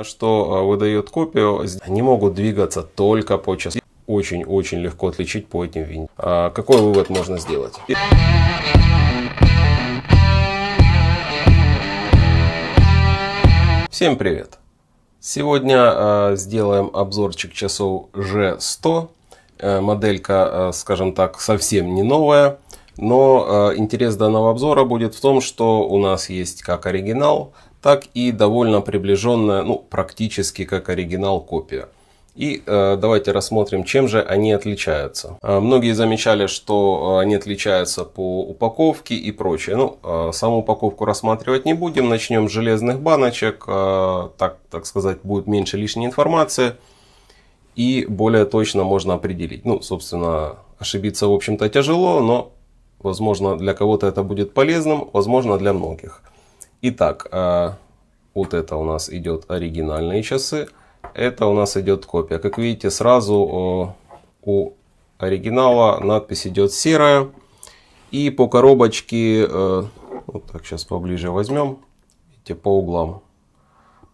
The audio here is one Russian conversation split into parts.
Что выдает копию, они могут двигаться только по часам. Очень легко отличить по этим винтикам. Какой вывод можно сделать? Всем привет! Сегодня сделаем обзорчик часов G100. Моделька, скажем так, совсем не новая. Но интерес данного обзора будет в том, что у нас есть как оригинал, так и довольно приближенная, практически как оригинал копия. И давайте рассмотрим, чем же они отличаются. Многие замечали, что они отличаются по упаковке и прочее. Саму упаковку рассматривать не будем. Начнем с железных баночек. Так сказать, будет меньше лишней информации. И более точно можно определить. Собственно, ошибиться, в общем-то, тяжело, но, возможно, для кого-то это будет полезным, возможно, для многих. Итак, вот это у нас идет оригинальные часы. Это у нас идет копия. Как видите, сразу у оригинала надпись идет серая. И по коробочке, вот так сейчас поближе возьмем, видите, по углам.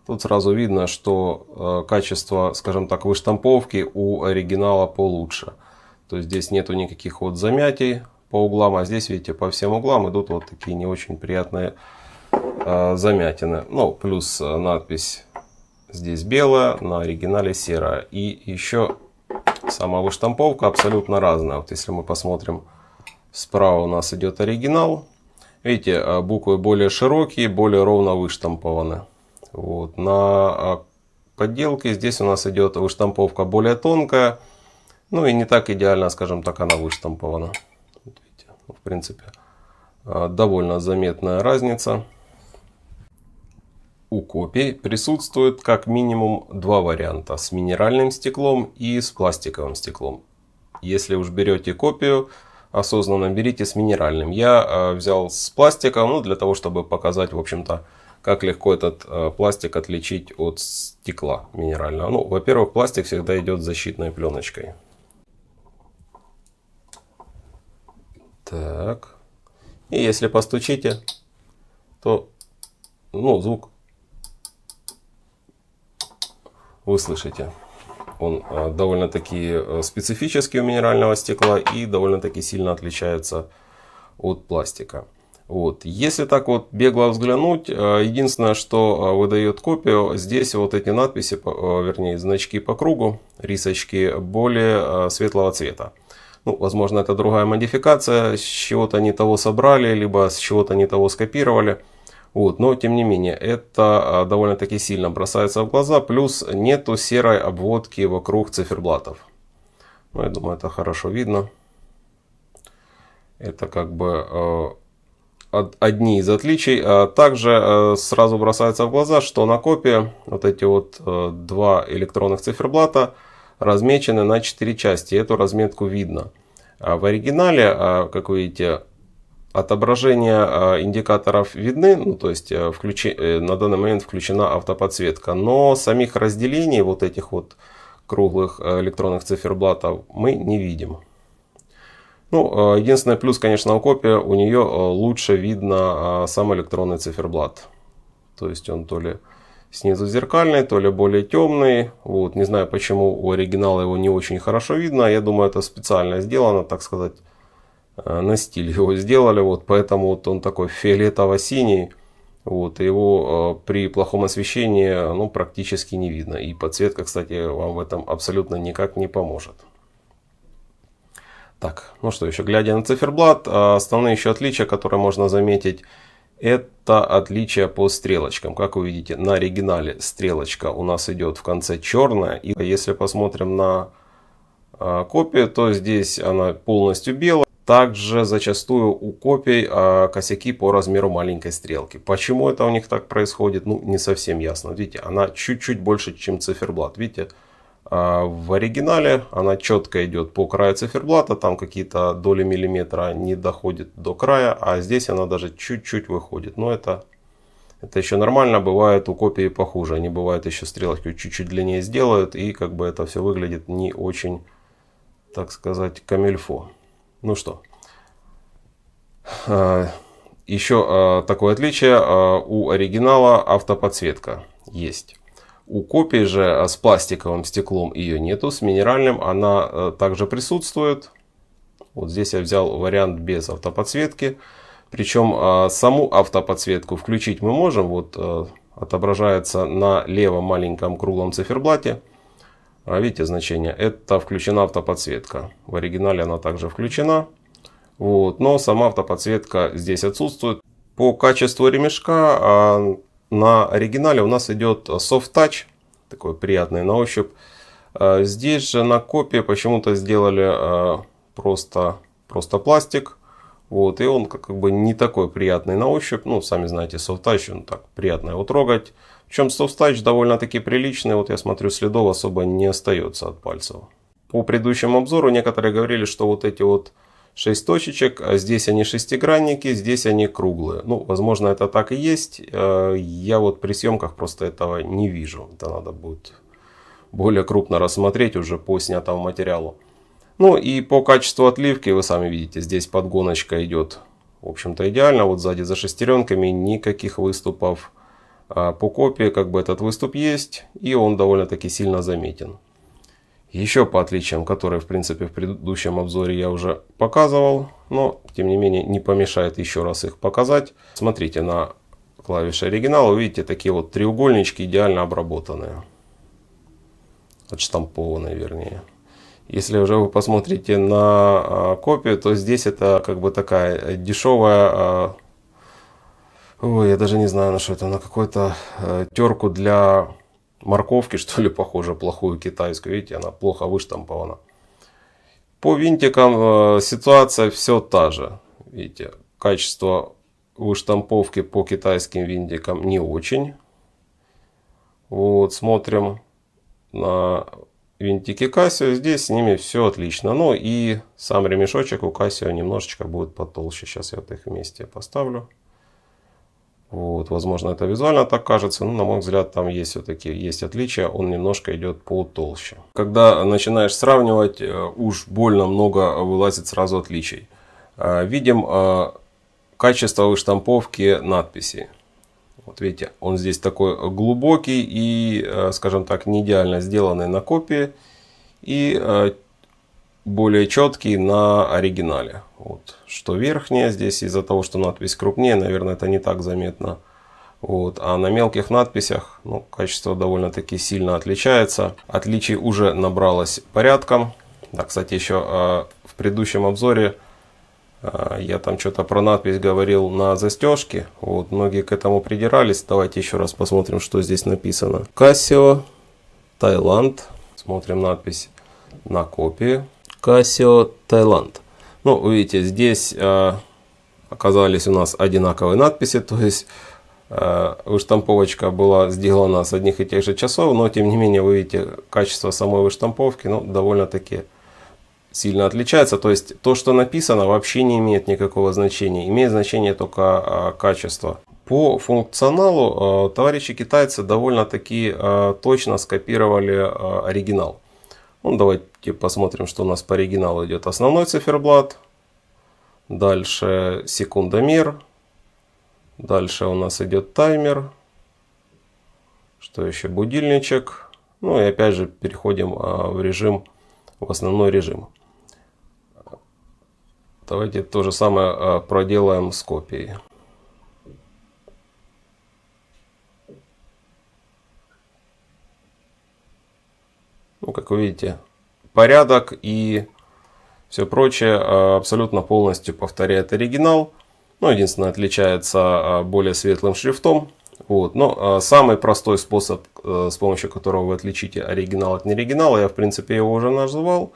Тут сразу видно, что качество, скажем так, выштамповки у оригинала получше. То есть здесь нету никаких вот замятий по углам, а здесь, видите, по всем углам идут вот такие не очень приятные замятины. Плюс надпись здесь белая, на оригинале серая. И еще сама выштамповка абсолютно разная. Вот если мы посмотрим, справа у нас идет оригинал. Видите, буквы более широкие, более ровно выштампованы. Вот. На подделке здесь у нас идет выштамповка более тонкая. И не так идеально, скажем так, она выштампована. Вот видите, в принципе, довольно заметная разница. У копий присутствует как минимум два варианта: с минеральным стеклом и с пластиковым стеклом. Если уж берете копию, осознанно берите с минеральным. Я взял с пластиком, для того, чтобы показать, в общем-то, как легко этот пластик отличить от стекла минерального. Во-первых, пластик всегда идет с защитной пленочкой. Так. И если постучите, то звук вы слышите. Он довольно-таки специфический у минерального стекла и довольно-таки сильно отличается от пластика. Вот. Если так вот бегло взглянуть, единственное, что выдает копию, здесь вот эти надписи, вернее значки по кругу, рисочки, более светлого цвета. Возможно, это другая модификация, с чего-то не того собрали, либо с чего-то не того скопировали. Вот. Но тем не менее, это довольно-таки сильно бросается в глаза, плюс нету серой обводки вокруг циферблатов. Я думаю, это хорошо видно. Это как бы одни из отличий. Также сразу бросается в глаза, что на копии вот эти вот два электронных циферблата размечены на 4 части. Эту разметку видно. В оригинале, как вы видите, отображения индикаторов видны, то есть на данный момент включена автоподсветка, но самих разделений вот этих вот круглых электронных циферблатов мы не видим. Единственный плюс, конечно, у копии, у нее лучше видно сам электронный циферблат. То есть он то ли снизу зеркальный, то ли более темный. Вот. Не знаю, почему у оригинала его не очень хорошо видно. Я думаю, это специально сделано, так сказать, на стиль его сделали. Вот, поэтому вот он такой фиолетово-синий. Вот, его при плохом освещении практически не видно. И подсветка, кстати, вам в этом абсолютно никак не поможет. Так, что еще, глядя на циферблат, основные еще отличия, которые можно заметить, это отличие по стрелочкам. Как вы видите, на оригинале стрелочка у нас идет в конце черная. И если посмотрим на копию, то здесь она полностью белая. Также зачастую у копий косяки по размеру маленькой стрелки. Почему это у них так происходит, не совсем ясно. Видите, она чуть-чуть больше, чем циферблат. Видите, в оригинале она четко идет по краю циферблата, там какие-то доли миллиметра не доходит до края, а здесь она даже чуть-чуть выходит. Но это еще нормально, бывает у копии похуже. Они бывают еще стрелочку чуть-чуть длиннее сделают, и как бы это все выглядит не очень, так сказать, камильфо. Еще такое отличие: у оригинала автоподсветка есть. У копии же с пластиковым стеклом ее нету, с минеральным она также присутствует. Вот здесь я взял вариант без автоподсветки. Причем саму автоподсветку включить мы можем. Вот отображается на левом маленьком круглом циферблате. Видите значение? Это включена автоподсветка. В оригинале она также включена. Вот, но сама автоподсветка здесь отсутствует. По качеству ремешка на оригинале у нас идет Soft Touch. Такой приятный на ощупь. Здесь же на копии почему-то сделали просто пластик. Вот, и он как бы не такой приятный на ощупь. Ну, сами знаете, Soft Touch, он так приятно его трогать. Причем Soft Touch довольно-таки приличный. Вот я смотрю, следов особо не остается от пальцев. По предыдущему обзору некоторые говорили, что вот эти вот 6 точечек, а здесь они шестигранники, здесь они круглые. Ну, возможно, это так и есть. Я вот при съемках просто этого не вижу. Это надо будет более крупно рассмотреть уже по снятому материалу. Ну и по качеству отливки вы сами видите, здесь подгоночка идет, в общем-то, идеально. Вот сзади за шестеренками никаких выступов. По копии как бы этот выступ есть, и он довольно-таки сильно заметен. Еще по отличиям, которые в принципе в предыдущем обзоре я уже показывал, но тем не менее не помешает еще раз их показать. Смотрите на клавиши оригинала, вы видите такие вот треугольнички идеально обработанные. Отштампованные вернее. Если уже вы посмотрите на копию, то здесь это как бы такая дешевая, ой, я даже не знаю на что это, на какую-то терку для морковки, что ли, похоже, плохую китайскую. Видите, она плохо выштампована. По винтикам ситуация все та же. Видите, качество выштамповки по китайским винтикам не очень. Вот, смотрим на винтики Casio. Здесь с ними все отлично. Ну и сам ремешочек у Casio немножечко будет потолще. Сейчас я вот их вместе поставлю. Вот, возможно, это визуально так кажется, но на мой взгляд там есть все-таки есть отличия, он немножко идет потолще. Когда начинаешь сравнивать, уж больно много вылазит сразу отличий. Видим качество выштамповки надписи. Вот видите, он здесь такой глубокий и, скажем так, не идеально сделанный на копии и более четкий на оригинале. Вот, что верхняя здесь из-за того, что надпись крупнее, наверное, это не так заметно. Вот, а на мелких надписях, ну, качество довольно-таки сильно отличается. Отличий уже набралось порядком. Да, кстати, еще в предыдущем обзоре я там что-то про надпись говорил на застежке. Вот, многие к этому придирались. Давайте еще раз посмотрим, что здесь написано. Casio, Таиланд. Смотрим надпись на копии. Casio, Таиланд. Ну, видите, здесь оказались у нас одинаковые надписи, то есть выштамповочка была сделана с одних и тех же часов, но тем не менее, вы видите, качество самой выштамповки, ну, довольно-таки сильно отличается. То есть то, что написано, вообще не имеет никакого значения, имеет значение только качество. По функционалу товарищи китайцы довольно-таки точно скопировали оригинал. Ну, давайте посмотрим, что у нас по оригиналу идет. Основной циферблат. Дальше секундомер. Дальше у нас идет таймер. Что еще? Будильничек. Ну и опять же переходим в режим, в основной режим. Давайте то же самое проделаем с копией. Ну, как вы видите, порядок и все прочее абсолютно полностью повторяет оригинал. Ну, единственное, отличается более светлым шрифтом. Вот. Но самый простой способ, с помощью которого вы отличите оригинал от неоригинала, я в принципе его уже назвал.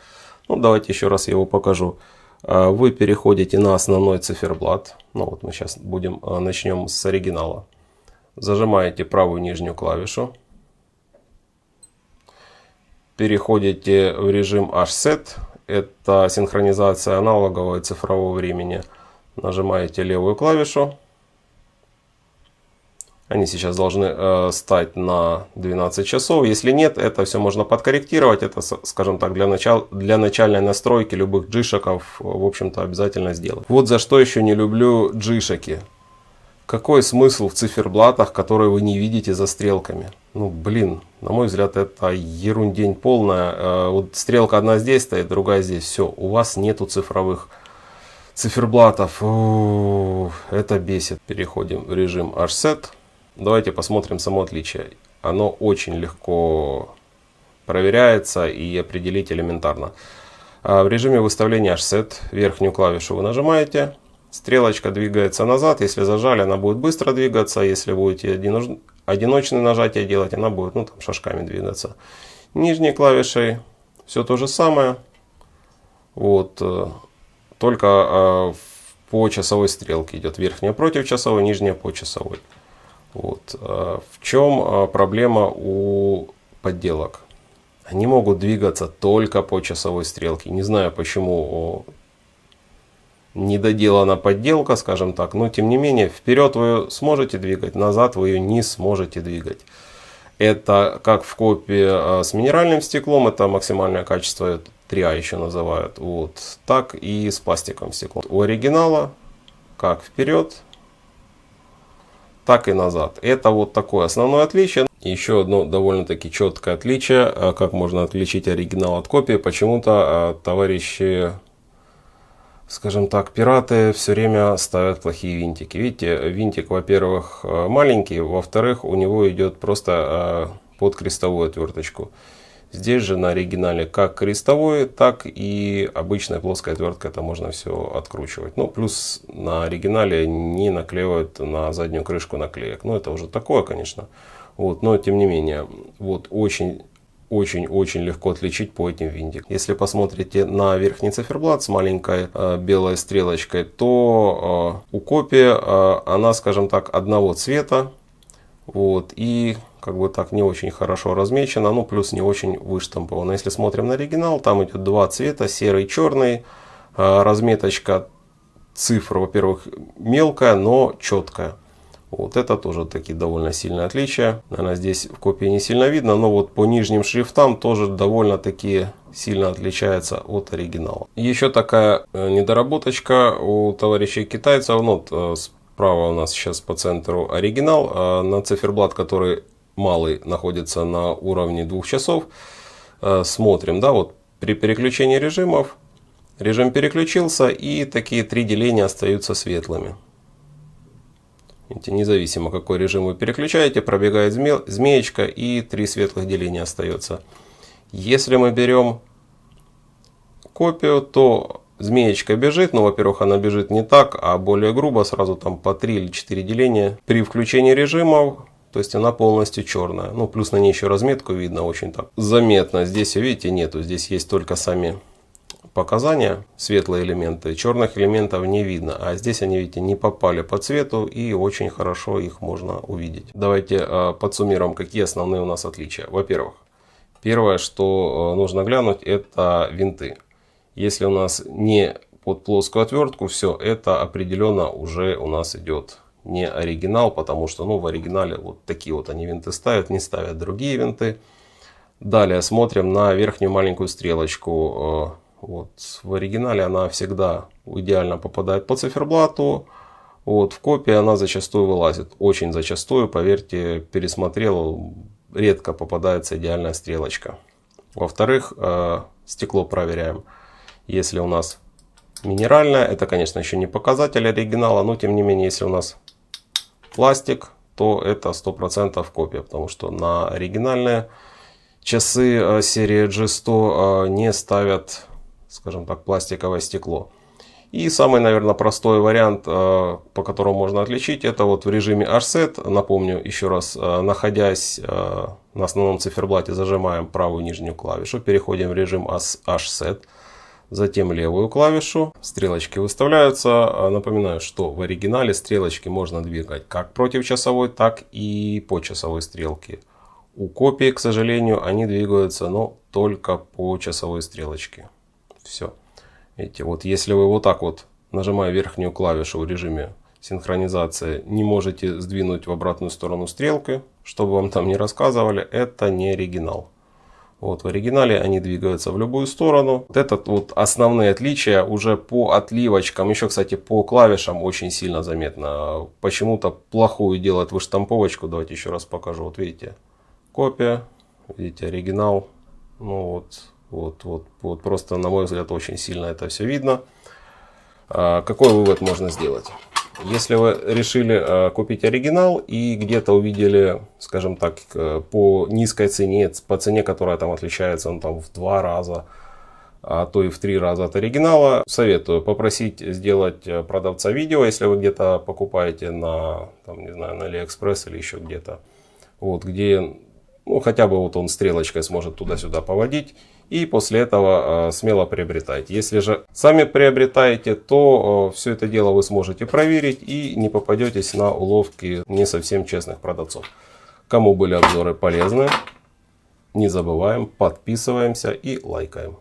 Ну, давайте еще раз его покажу. Вы переходите на основной циферблат. Ну, вот мы сейчас начнем с оригинала. Зажимаете правую нижнюю клавишу. Переходите в режим H-Set. Это синхронизация аналогового и цифрового времени. Нажимаете левую клавишу. Они сейчас должны стать на 12 часов. Если нет, это все можно подкорректировать. Это, скажем так, для начальной настройки любых джишеков, в общем-то, обязательно сделать. Вот за что еще не люблю джишеки. Какой смысл в циферблатах, которые вы не видите за стрелками? Ну, блин, на мой взгляд, это ерундень полная. Вот стрелка одна здесь стоит, другая здесь. Все, у вас нету цифровых циферблатов. Это бесит. Переходим в режим HSET. Давайте посмотрим само отличие. Оно очень легко проверяется и определить элементарно. В режиме выставления HSET верхнюю клавишу вы нажимаете. Стрелочка двигается назад. Если зажали, она будет быстро двигаться. Если будете одиночные нажатия делать, она будет там, шажками двигаться. Нижней клавишей все то же самое. Вот, только по часовой стрелке идет. Верхняя против часовой, нижняя по часовой. Вот. В чем проблема у подделок? Они могут двигаться только по часовой стрелке. Не знаю, почему недоделана подделка, скажем так. Но тем не менее, вперед вы ее сможете двигать, назад вы ее не сможете двигать. Это как в копии с минеральным стеклом, это максимальное качество 3А еще называют. Вот. Так и с пластиковым стеклом. У оригинала как вперед, так и назад. Это вот такое основное отличие. Еще одно довольно-таки четкое отличие. Как можно отличить оригинал от копии. Почему-то товарищи, скажем так, пираты все время ставят плохие винтики. Видите, винтик, во-первых, маленький, во-вторых, у него идет просто под крестовую отверточку. Здесь же на оригинале как крестовой, так и обычная плоская отвертка, это можно все откручивать. Ну, плюс на оригинале не наклеивают на заднюю крышку наклеек. Ну, это уже такое, конечно. Вот, но тем не менее, вот очень легко отличить по этим винтикам. Если посмотрите на верхний циферблат с маленькой белой стрелочкой, то у копии она, скажем так, одного цвета. Вот, и как бы так не очень хорошо размечена, ну плюс не очень выштампована. Если смотрим на оригинал, там идет два цвета, серый и черный. Разметочка цифр, во-первых, мелкая, но четкая. Вот это тоже такие довольно сильные отличия. Наверное, здесь в копии не сильно видно, но вот по нижним шрифтам тоже довольно-таки сильно отличается от оригинала. Еще такая недоработочка у товарищей китайцев. Вот справа у нас сейчас по центру оригинал. На циферблат, который малый, находится на уровне 2 часов. Смотрим, да, вот при переключении режимов. Режим переключился, и такие 3 деления остаются светлыми. Видите, независимо какой режим вы переключаете, пробегает змеечка, и 3 светлых деления остается. Если мы берем копию, то змеечка бежит, но, во-первых, она бежит не так, а более грубо, сразу там по 3 или 4 деления. При включении режимов, то есть она полностью черная. Ну, плюс на ней еще разметку видно очень так заметно. Здесь, видите, нету, здесь есть только сами показания, светлые элементы, черных элементов не видно, а здесь они, видите, не попали по цвету, и очень хорошо их можно увидеть. Давайте подсуммируем, какие основные у нас отличия. Во-первых, первое, что нужно глянуть, это винты. Если у нас не под плоскую отвертку, все это определенно уже у нас идет не оригинал, потому что в оригинале вот такие вот они винты ставят, не ставят другие винты. Далее смотрим на верхнюю маленькую стрелочку. Вот, в оригинале она всегда идеально попадает по циферблату. Вот, в копии она зачастую вылазит. Очень зачастую, поверьте, пересмотрел, редко попадается идеальная стрелочка. Во-вторых, стекло проверяем. Если у нас минеральное, это, конечно, еще не показатель оригинала, но тем не менее, если у нас пластик, то это 100% копия, потому что на оригинальные часы серии G100 не ставят, скажем так, пластиковое стекло. И самый, наверное, простой вариант, по которому можно отличить, это вот в режиме HSET. Напомню еще раз, находясь на основном циферблате, зажимаем правую нижнюю клавишу, переходим в режим HSET, затем левую клавишу, стрелочки выставляются. Напоминаю, что в оригинале стрелочки можно двигать как против часовой, так и по часовой стрелке. У копии, к сожалению, они двигаются, но только по часовой стрелочке. Все. Видите, вот если вы вот так вот, нажимая верхнюю клавишу в режиме синхронизации, не можете сдвинуть в обратную сторону стрелки, чтобы вам там не рассказывали, это не оригинал. Вот в оригинале они двигаются в любую сторону. Вот это вот основные отличия. Уже по отливочкам, еще, кстати, по клавишам очень сильно заметно. Почему-то плохую делает выштамповочку. Давайте еще раз покажу. Вот видите, копия, видите, оригинал. Ну вот просто, на мой взгляд, очень сильно это все видно. Какой вывод можно сделать? Если вы решили купить оригинал и где-то увидели, скажем так, по низкой цене, по цене, которая там отличается там, в 2 раза, а то и в 3 раза от оригинала, советую попросить сделать продавца видео, если вы где-то покупаете на, там, не знаю, на AliExpress или еще где-то, вот, где, ну, хотя бы вот он стрелочкой сможет туда-сюда поводить. И после этого смело приобретайте. Если же сами приобретаете, то все это дело вы сможете проверить и не попадетесь на уловки не совсем честных продавцов. Кому были обзоры полезны, не забываем, подписываемся и лайкаем.